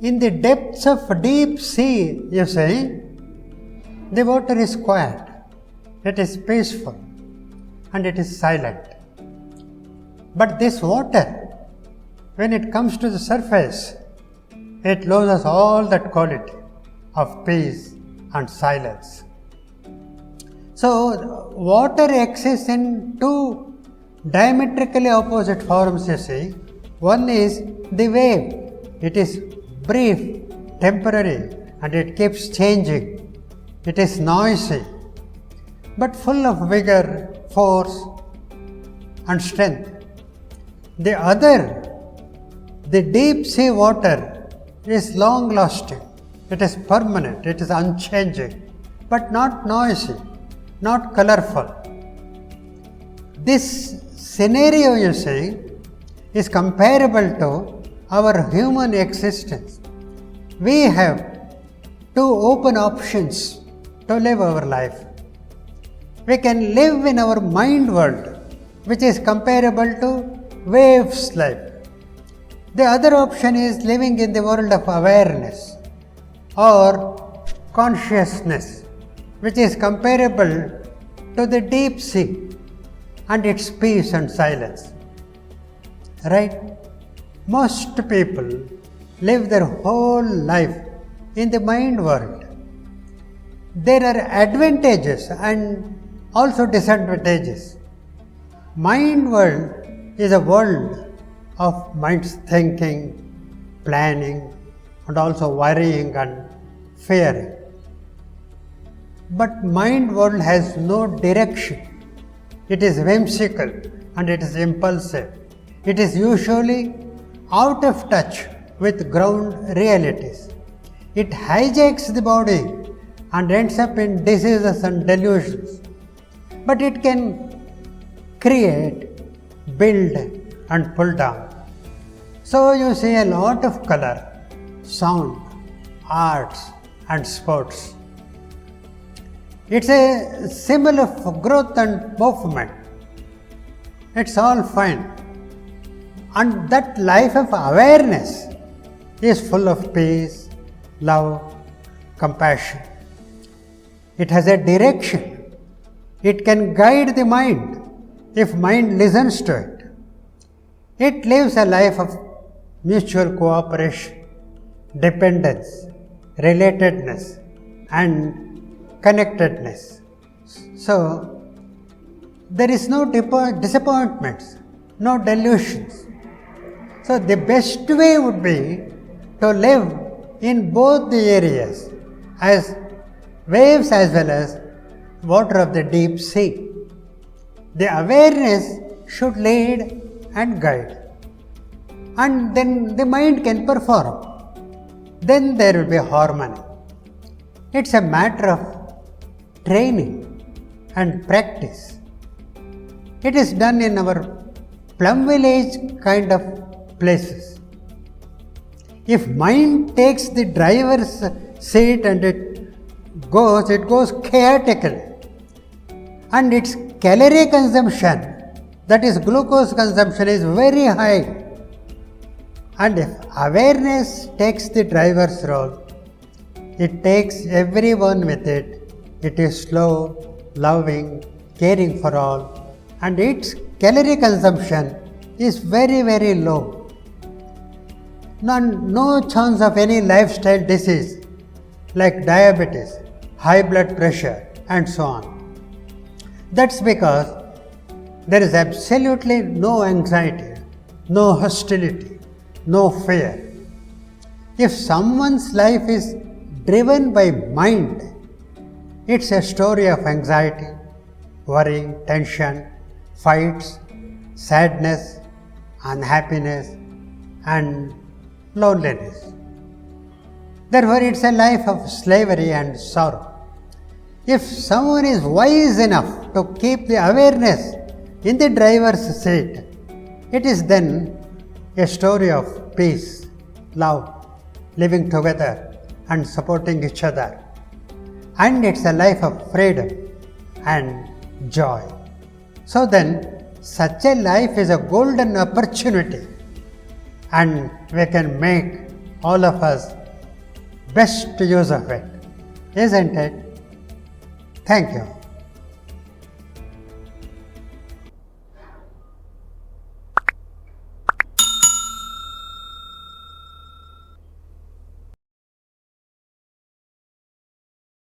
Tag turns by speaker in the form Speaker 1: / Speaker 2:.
Speaker 1: In the depths of deep sea, you say, the water is quiet, it is peaceful, and it is silent. But this water, when it comes to the surface, it loses all that quality of peace and silence. So, water exists in two diametrically opposite forms, you see. One is the wave. It is brief, temporary, and it keeps changing. It is noisy, but full of vigor, force, and strength. The other, the deep sea water, is long lasting. It is permanent, it is unchanging, but not noisy, not colorful. This scenario, you see, is comparable to our human existence. We have two open options to live our life. We can live in our mind world, which is comparable to waves life. The other option is living in the world of awareness or consciousness, which is comparable to the deep sea and its peace and silence. Right? Most people live their whole life in the mind world. There are advantages and also disadvantages. Mind world is a world of mind's thinking, planning, and also worrying and fearing. But mind world has no direction. It is whimsical and it is impulsive. It is usually out of touch with ground realities. It hijacks the body and ends up in diseases and delusions. But it can create, build, and pull down. So you see a lot of color, sound, arts, and sports. It's a symbol of growth and movement. It's all fine. And that life of awareness is full of peace, love, compassion. It has a direction. It can guide the mind if mind listens to it. It lives a life of mutual cooperation, dependence, relatedness, and connectedness. So, there is no disappointments, no delusions. So, the best way would be to live in both the areas as waves as well as water of the deep sea. The awareness should lead and guide, and then the mind can perform. Then there will be harmony. It's a matter of training and practice. It is done in our plum village kind of places. If mind takes the driver's seat and it goes chaotically, and its calorie consumption, that is glucose consumption, is very high. And if awareness takes the driver's role, it takes everyone with it. It is slow, loving, caring for all, and its calorie consumption is very, very low. No chance of any lifestyle disease like diabetes, high blood pressure, and so on. That's because there is absolutely no anxiety, no hostility, no fear. If someone's life is driven by mind, it's a story of anxiety, worry, tension, fights, sadness, unhappiness, and loneliness. Therefore, it's a life of slavery and sorrow. If someone is wise enough to keep the awareness in the driver's seat, it is then a story of peace, love, living together and supporting each other. And it's a life of freedom and joy. So then, such a life is a golden opportunity, and we can make all of us best use of it, isn't it? Thank you.